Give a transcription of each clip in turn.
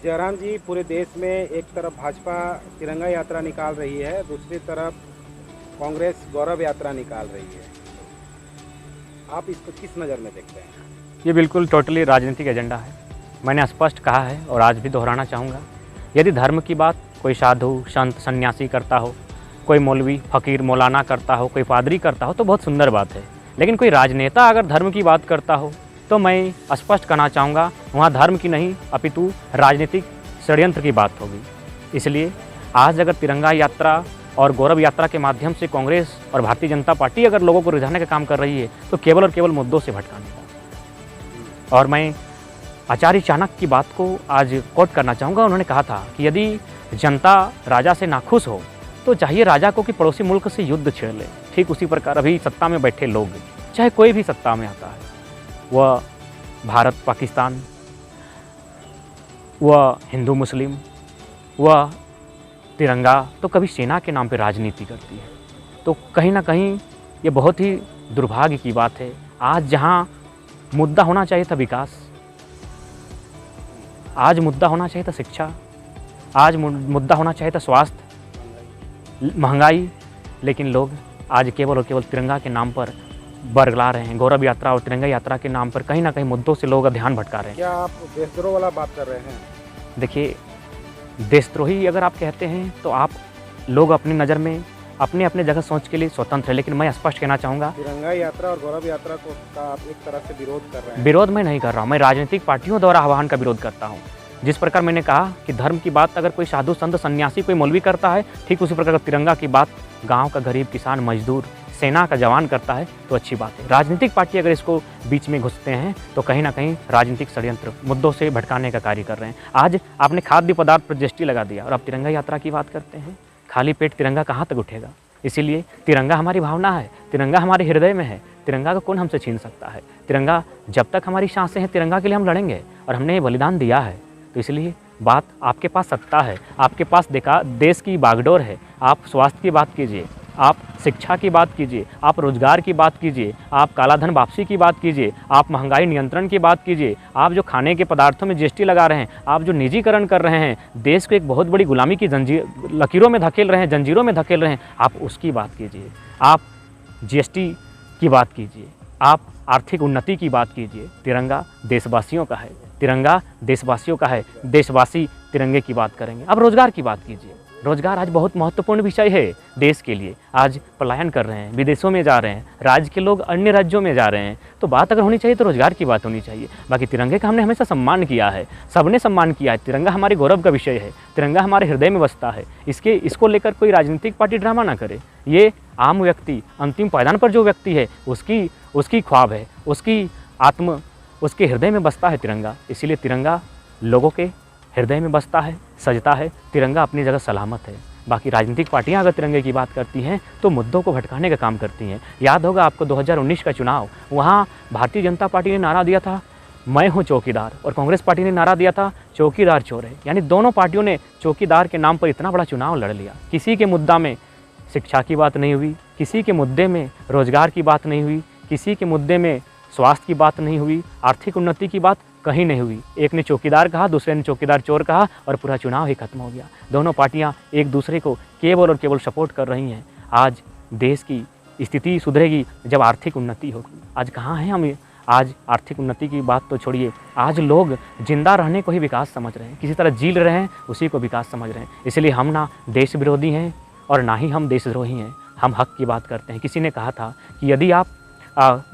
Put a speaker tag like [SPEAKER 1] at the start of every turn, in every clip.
[SPEAKER 1] जयराम जी, पूरे देश में एक तरफ भाजपा तिरंगा यात्रा निकाल रही है, दूसरी तरफ कांग्रेस गौरव यात्रा निकाल रही है। आप इसको किस नज़र में देखते हैं?
[SPEAKER 2] ये बिल्कुल टोटली राजनीतिक एजेंडा है। मैंने स्पष्ट कहा है और आज भी दोहराना चाहूँगा, यदि धर्म की बात कोई साधु, संत, सन्यासी करता हो, कोई मौलवी, फ़कीर, मौलाना करता हो, कोई पादरी करता हो तो बहुत सुंदर बात है। लेकिन कोई राजनेता अगर धर्म की बात करता हो तो मैं स्पष्ट कहना चाहूँगा, वहाँ धर्म की नहीं अपितु राजनीतिक षड्यंत्र की बात होगी। इसलिए आज अगर तिरंगा यात्रा और गौरव यात्रा के माध्यम से कांग्रेस और भारतीय जनता पार्टी अगर लोगों को रिझाने का काम कर रही है तो केवल और केवल मुद्दों से भटकाने का। और मैं आचार्य चाणक्य की बात को आज कोट करना चाहूँगा। उन्होंने कहा था कि यदि जनता राजा से नाखुश हो तो चाहिए राजा को कि पड़ोसी मुल्क से युद्ध छेड़ ले। ठीक उसी प्रकार अभी सत्ता में बैठे लोग, चाहे कोई भी सत्ता में आता है, वह भारत पाकिस्तान, वह हिंदू मुस्लिम, वह तिरंगा, तो कभी सेना के नाम पे राजनीति करती है। तो कहीं ना कहीं ये बहुत ही दुर्भाग्य की बात है। आज जहाँ मुद्दा होना चाहिए था विकास, आज मुद्दा होना चाहिए था शिक्षा, आज मुद्दा होना चाहिए था स्वास्थ्य, महंगाई, लेकिन लोग आज केवल और केवल तिरंगा के नाम पर बरगला रहे हैं। गौरव यात्रा और तिरंगा यात्रा के नाम पर कहीं ना कहीं मुद्दों से लोग ध्यान भटका रहे हैं।
[SPEAKER 1] क्या आप देशद्रोह वाला बात कर रहे हैं?
[SPEAKER 2] देखिए, देशद्रोही अगर आप कहते हैं तो आप लोग अपनी नज़र में अपने अपने जगह सोच के लिए स्वतंत्र है, लेकिन मैं स्पष्ट कहना चाहूँगा,
[SPEAKER 1] तिरंगा यात्रा और गौरव यात्रा को का आप एक तरह से विरोध कर रहे हैं।
[SPEAKER 2] विरोध मैं नहीं कर रहा हूँ, मैं राजनीतिक पार्टियों द्वारा आह्वान का विरोध करता हूँ। जिस प्रकार मैंने कहा कि धर्म की बात अगर कोई साधु संत सन्यासी कोई मौलवी करता है, ठीक उसी प्रकार तिरंगा की बात गाँव का गरीब किसान मजदूर सेना का जवान करता है तो अच्छी बात है। राजनीतिक पार्टी अगर इसको बीच में घुसते हैं तो कहीं ना कहीं राजनीतिक षड्यंत्र मुद्दों से भटकाने का कार्य कर रहे हैं। आज आपने खाद्य पदार्थ पर जीएसटी लगा दिया और आप तिरंगा यात्रा की बात करते हैं। खाली पेट तिरंगा कहाँ तक उठेगा? इसीलिए तिरंगा हमारी भावना है, तिरंगा हमारे हृदय में है, तिरंगा को कौन हमसे छीन सकता है। तिरंगा जब तक हमारी सांसें हैं, तिरंगा के लिए हम लड़ेंगे और हमने ये बलिदान दिया है। तो इसलिए बात आपके पास सत्ता है, आपके पास देश की बागडोर है, आप स्वास्थ्य की बात कीजिए, आप शिक्षा की बात कीजिए, आप रोजगार की बात कीजिए, आप कालाधन वापसी की बात कीजिए, आप महंगाई नियंत्रण की बात कीजिए, आप जो खाने के पदार्थों में जीएसटी लगा रहे हैं, आप जो निजीकरण कर रहे हैं, देश को एक बहुत बड़ी गुलामी की लकीरों में धकेल रहे हैं, जंजीरों में धकेल रहे हैं, आप उसकी बात कीजिए। आप जीएसटी की बात कीजिए, आप आर्थिक उन्नति की बात कीजिए। तिरंगा देशवासियों का है, तिरंगा देशवासियों का है, देशवासी तिरंगे की बात करेंगे। अब रोजगार की बात कीजिए। रोजगार आज बहुत महत्वपूर्ण विषय है देश के लिए। आज पलायन कर रहे हैं, विदेशों में जा रहे हैं, राज्य के लोग अन्य राज्यों में जा रहे हैं, तो बात अगर होनी चाहिए तो रोजगार की बात होनी चाहिए। बाकी तिरंगे का हमने हमेशा सम्मान किया है, सबने सम्मान किया है। तिरंगा हमारे गौरव का विषय है, तिरंगा हमारे हृदय में बसता है। इसको लेकर कोई राजनीतिक पार्टी ड्रामा ना करे। ये आम व्यक्ति, अंतिम पायदान पर जो व्यक्ति है, उसकी ख्वाब है, उसके हृदय में बसता है तिरंगा। इसीलिए तिरंगा लोगों के हृदय में बसता है, सजता है। तिरंगा अपनी जगह सलामत है। बाकी राजनीतिक पार्टियां अगर तिरंगे की बात करती हैं तो मुद्दों को भटकाने का काम करती हैं। याद होगा आपको 2019 का चुनाव, वहाँ भारतीय जनता पार्टी ने नारा दिया था मैं हूँ चौकीदार, और कांग्रेस पार्टी ने नारा दिया था चौकीदार चोर है। यानी दोनों पार्टियों ने चौकीदार के नाम पर इतना बड़ा चुनाव लड़ लिया। किसी के मुद्दा में शिक्षा की बात नहीं हुई, किसी के मुद्दे में रोजगार की बात नहीं हुई, किसी के मुद्दे में स्वास्थ्य की बात नहीं हुई, आर्थिक उन्नति की बात कहीं नहीं हुई। एक ने चौकीदार कहा, दूसरे ने चौकीदार चोर कहा और पूरा चुनाव ही खत्म हो गया। दोनों पार्टियां एक दूसरे को केवल और केवल सपोर्ट कर रही हैं। आज देश की स्थिति सुधरेगी जब आर्थिक उन्नति होगी। आज कहाँ हैं हम? आज आर्थिक उन्नति की बात तो छोड़िए, आज लोग जिंदा रहने को ही विकास समझ रहे हैं, किसी तरह जी रहे हैं उसी को विकास समझ रहे हैं। इसलिए हम ना देश विरोधी हैं और ना ही हम देशद्रोही हैं, हम हक की बात करते हैं। किसी ने कहा था कि यदि आप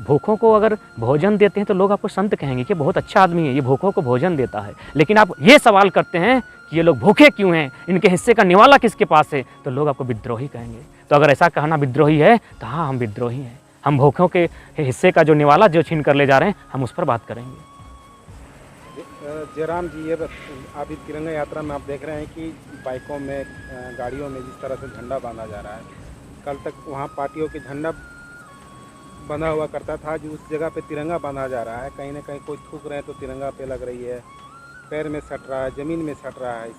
[SPEAKER 2] भूखों को अगर भोजन देते हैं तो लोग आपको संत कहेंगे कि बहुत अच्छा आदमी है, ये भूखों को भोजन देता है। लेकिन आप ये सवाल करते हैं कि ये लोग भूखे क्यों हैं, इनके हिस्से का निवाला किसके पास है, तो लोग आपको विद्रोही कहेंगे। तो अगर ऐसा कहना विद्रोही है तो हाँ, हम विद्रोही हैं। हम भूखों के हिस्से का जो निवाला जो छीन कर ले जा रहे हैं, हम उस पर बात करेंगे।
[SPEAKER 1] जयराम जी, ये अभी तिरंगा यात्रा में आप देख रहे हैं कि बाइकों में, गाड़ियों में जिस तरह से झंडा बांधा जा रहा है, कल तक वहाँ पार्टियों के झंडा बंधा हुआ करता था, जो उस जगह पे तिरंगा बांधा जा रहा है। कहीं ना कहीं कोई थूक रहे हैं तो तिरंगा पे लग रही है, पैर में सट रहा है, ज़मीन में सट रहा है।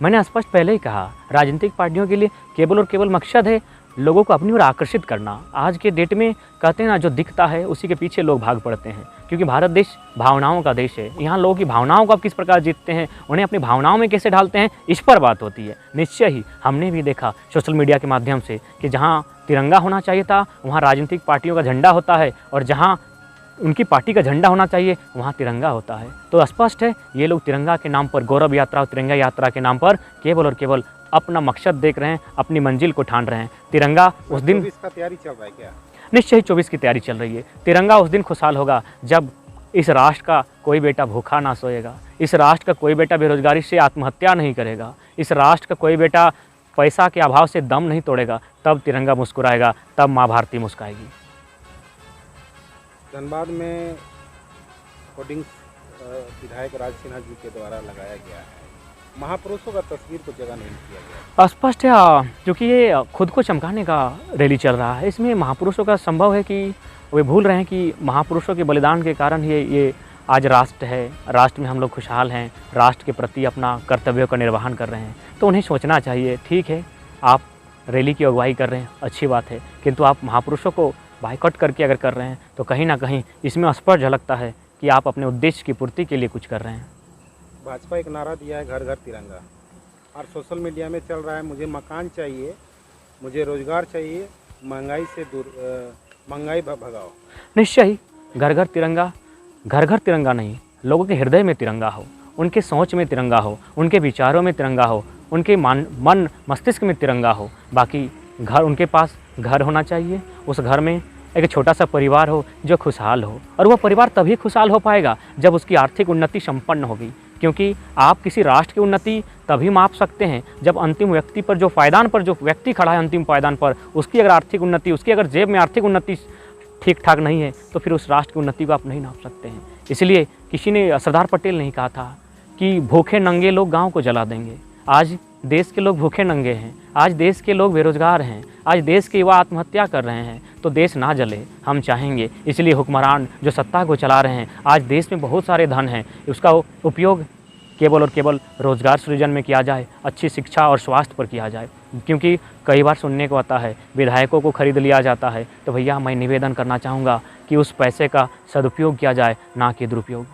[SPEAKER 2] मैंने स्पष्ट पहले ही कहा, राजनीतिक पार्टियों के लिए केवल और केवल मकसद है लोगों को अपनी ओर आकर्षित करना। आज के डेट में कहते हैं ना, जो दिखता है उसी के पीछे लोग भाग पड़ते हैं, क्योंकि भारत देश भावनाओं का देश है। यहाँ लोगों की भावनाओं को आप किस प्रकार जीतते हैं, उन्हें अपनी भावनाओं में कैसे ढालते हैं, इस पर बात होती है। निश्चय ही हमने भी देखा सोशल मीडिया के माध्यम से कि जहाँ तिरंगा होना चाहिए था वहाँ राजनीतिक पार्टियों का झंडा होता है, और जहाँ उनकी पार्टी का झंडा होना चाहिए वहाँ तिरंगा होता है। तो स्पष्ट है ये लोग तिरंगा के नाम पर, गौरव यात्रा और तिरंगा यात्रा के नाम पर केवल और केवल अपना मकसद देख रहे हैं, अपनी मंजिल को ठान रहे हैं। तिरंगा उस दिन,
[SPEAKER 1] इसका तैयारी चल रहा है क्या?
[SPEAKER 2] निश्चय ही 24 की तैयारी चल रही है। तिरंगा उस दिन खुशहाल होगा जब इस राष्ट्र का कोई बेटा भूखा ना सोएगा, इस राष्ट्र का कोई बेटा बेरोजगारी से आत्महत्या नहीं करेगा, इस राष्ट्र का कोई बेटा पैसा के अभाव से दम नहीं तोड़ेगा। तब तिरंगा मुस्कुराएगा, तब माँ भारती मुस्काएगी।
[SPEAKER 1] धनबाद में होर्डिंग्स विधायक राज सिन्हा जी के द्वारा लगाया गया है, महापुरुषों का तस्वीर को जगह नहीं किया गया।
[SPEAKER 2] स्पष्ट है, क्योंकि ये खुद को चमकाने का रैली चल रहा है। इसमें महापुरुषों का संभव है कि वे भूल रहे हैं कि महापुरुषों के बलिदान के कारण ये आज राष्ट्र है, राष्ट्र में हम लोग खुशहाल हैं, राष्ट्र के प्रति अपना कर्तव्यों का निर्वहन कर रहे हैं। तो उन्हें सोचना चाहिए, ठीक है आप रैली की अगुवाई कर रहे हैं, अच्छी बात है, किंतु आप महापुरुषों को बाइकआउट करके अगर कर रहे हैं तो कहीं ना कहीं इसमें स्पष्ट झलकता है कि आप अपने उद्देश्य की पूर्ति के लिए कुछ कर रहे हैं।
[SPEAKER 1] भाजपा एक नारा दिया है, घर घर तिरंगा, और सोशल मीडिया में चल रहा है मुझे मकान चाहिए, मुझे रोजगार चाहिए, महंगाई से दूर, महंगाई भगाओ।
[SPEAKER 2] निश्चय ही घर घर तिरंगा, घर घर तिरंगा नहीं, लोगों के हृदय में तिरंगा हो, उनके सोच में तिरंगा हो, उनके विचारों में तिरंगा हो, उनके मन मस्तिष्क में तिरंगा हो। बाकी घर, उनके पास घर होना चाहिए, उस घर में एक छोटा सा परिवार हो जो खुशहाल हो, और वह परिवार तभी खुशहाल हो पाएगा जब उसकी आर्थिक उन्नति संपन्न होगी। क्योंकि आप किसी राष्ट्र की उन्नति तभी माप सकते हैं जब अंतिम व्यक्ति पर, जो पायदान पर जो व्यक्ति खड़ा है अंतिम पायदान पर, उसकी अगर आर्थिक उन्नति, उसकी अगर जेब में आर्थिक उन्नति ठीक ठाक नहीं है तो फिर उस राष्ट्र की उन्नति को आप नहीं नाप सकते हैं। इसलिए किसी ने, सरदार पटेल ने कहा था कि भूखे नंगे लोग गाँव को जला देंगे। आज देश के लोग भूखे नंगे हैं, आज देश के लोग बेरोजगार हैं, आज देश के युवा आत्महत्या कर रहे हैं, तो देश ना जले हम चाहेंगे। इसलिए हुक्मरान जो सत्ता को चला रहे हैं, आज देश में बहुत सारे धन हैं, उसका उपयोग केवल और केवल रोजगार सृजन में किया जाए, अच्छी शिक्षा और स्वास्थ्य पर किया जाए। क्योंकि कई बार सुनने को आता है विधायकों को खरीद लिया जाता है, तो भैया मैं निवेदन करना चाहूँगा कि उस पैसे का सदुपयोग किया जाए, ना कि दुरुपयोग।